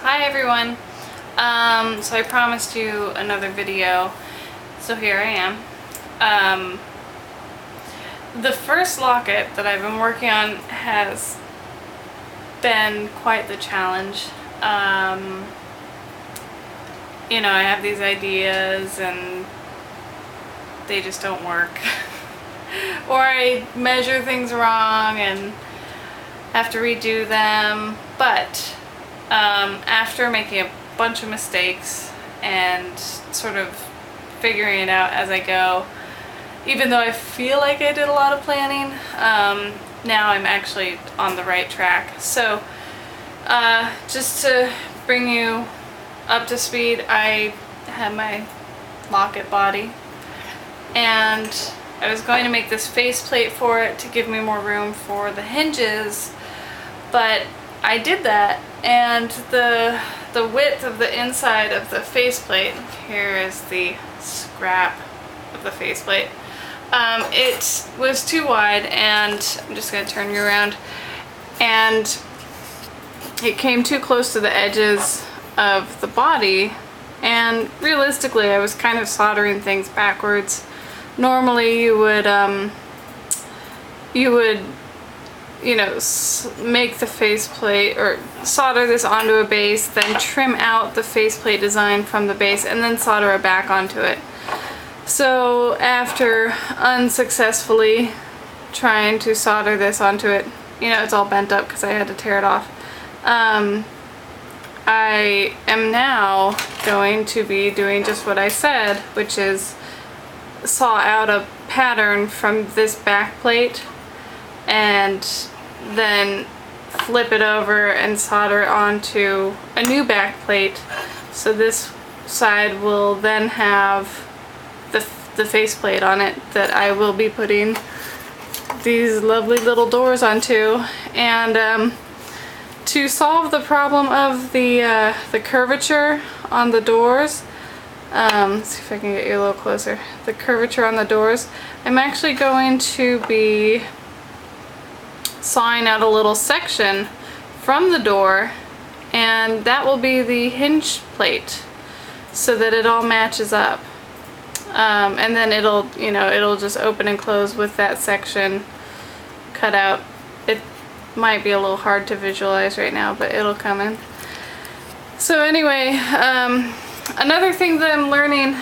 Hi everyone. So I promised you another video, so here I am. The first locket that I've been working on has been quite the challenge. You know, I have these ideas and they just don't work. Or I measure things wrong and have to redo them, but after making a bunch of mistakes and sort of figuring it out as I go, even though I feel like I did a lot of planning, now I'm actually on the right track. So just to bring you up to speed, I had my Locket body and I was going to make this faceplate for it to give me more room for the hinges, but I did that, and the width of the inside of the faceplate, here is the scrap of the faceplate, it was too wide, and I'm just going to turn you around, and it came too close to the edges of the body, and realistically I was kind of soldering things backwards. Normally you would you know, make the faceplate or solder this onto a base, then trim out the faceplate design from the base and then solder it back onto it. So after unsuccessfully trying to solder this onto it, you know, it's all bent up because I had to tear it off. I am now going to be doing just what I said, which is saw out a pattern from this back plate and then flip it over and solder it onto a new back plate. So this side will then have the faceplate on it that I will be putting these lovely little doors onto. And to solve the problem of the curvature on the doors, let's see if I can get you a little closer. The curvature on the doors, I'm actually going to be sawing out a little section from the door, and that will be the hinge plate so that it all matches up. And then it'll, you know, it'll just open and close with that section cut out. It might be a little hard to visualize right now, but it'll come in. So anyway, another thing that I'm learning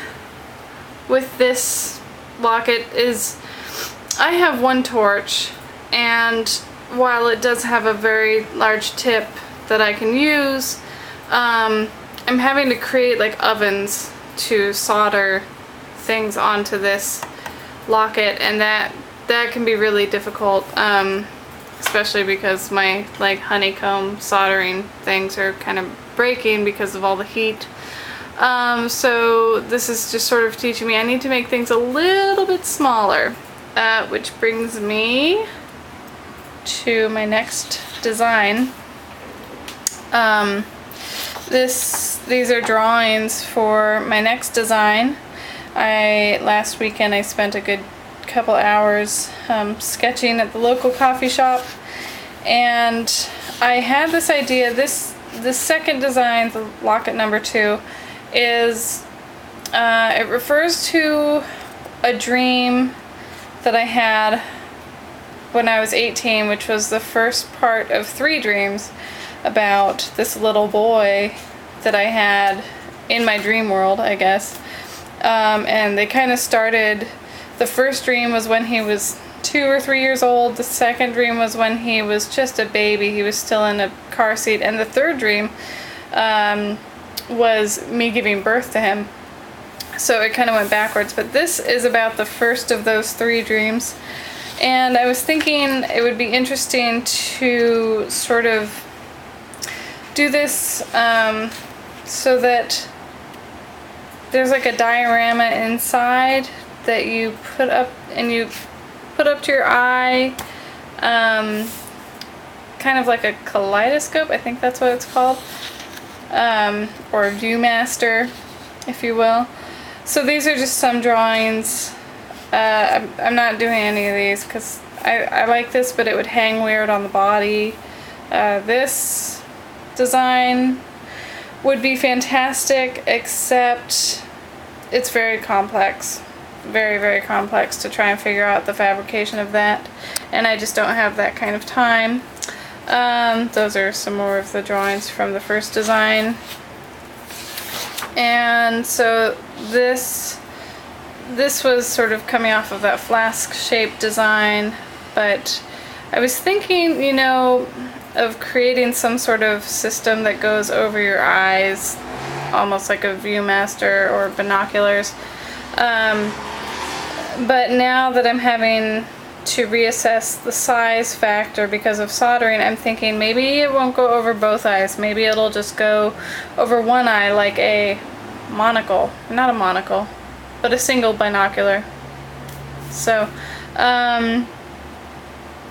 with this locket is I have one torch, and while it does have a very large tip that I can use, I'm having to create like ovens to solder things onto this locket, and that can be really difficult, especially because my like honeycomb soldering things are kind of breaking because of all the heat. So this is just sort of teaching me I need to make things a little bit smaller, which brings me to my next design. These are drawings for my next design. Last weekend I spent a good couple hours sketching at the local coffee shop, and I had this idea. The second design, the Locket number 2, is it refers to a dream that I had when I was 18, which was the first part of 3 dreams about this little boy that I had in my dream world, I guess. And they kind of started, the first dream was when he was 2 or 3 years old, the second dream was when he was just a baby, he was still in a car seat, and the third dream was me giving birth to him. So it kind of went backwards, but this is about the first of those 3 dreams. And I was thinking it would be interesting to sort of do this so that there's like a diorama inside that you put up, and you put up to your eye, kind of like a kaleidoscope, I think that's what it's called, or a Viewmaster, if you will. So these are just some drawings. I'm not doing any of these because I like this, but it would hang weird on the body. This design would be fantastic, except it's very complex. Very, very complex to try and figure out the fabrication of that, and I just don't have that kind of time. Those are some more of the drawings from the first design. And so this was sort of coming off of that flask-shaped design, but I was thinking, you know, of creating some sort of system that goes over your eyes, almost like a Viewmaster or binoculars. But now that I'm having to reassess the size factor because of soldering, I'm thinking maybe it won't go over both eyes. Maybe it'll just go over one eye like a monocle. Not a monocle, but a single binocular. So,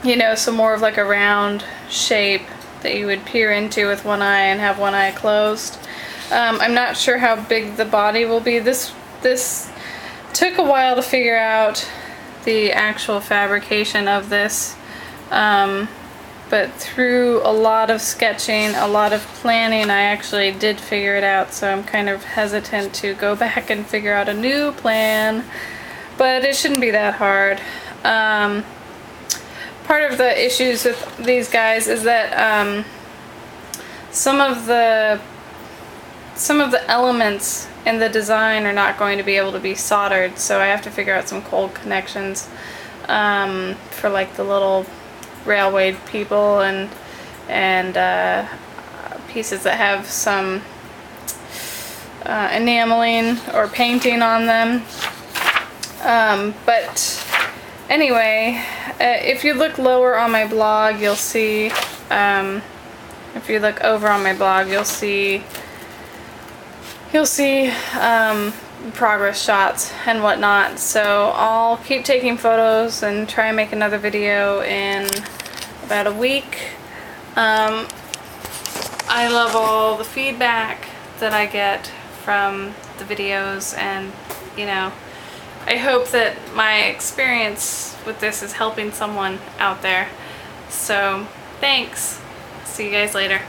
you know, so more of like a round shape that you would peer into with one eye and have one eye closed. I'm not sure how big the body will be. This took a while to figure out the actual fabrication of this, but through a lot of sketching, a lot of planning, I actually did figure it out, so I'm kind of hesitant to go back and figure out a new plan, but it shouldn't be that hard. Part of the issues with these guys is that some of the elements in the design are not going to be able to be soldered, so I have to figure out some cold connections for like the little railway people and pieces that have some enameling or painting on them. But anyway, if you look lower on my blog, you'll see, if you look over on my blog, you'll see progress shots and whatnot. So I'll keep taking photos and try and make another video in about a week. I love all the feedback that I get from the videos, and you know, I hope that my experience with this is helping someone out there. So thanks. See you guys later.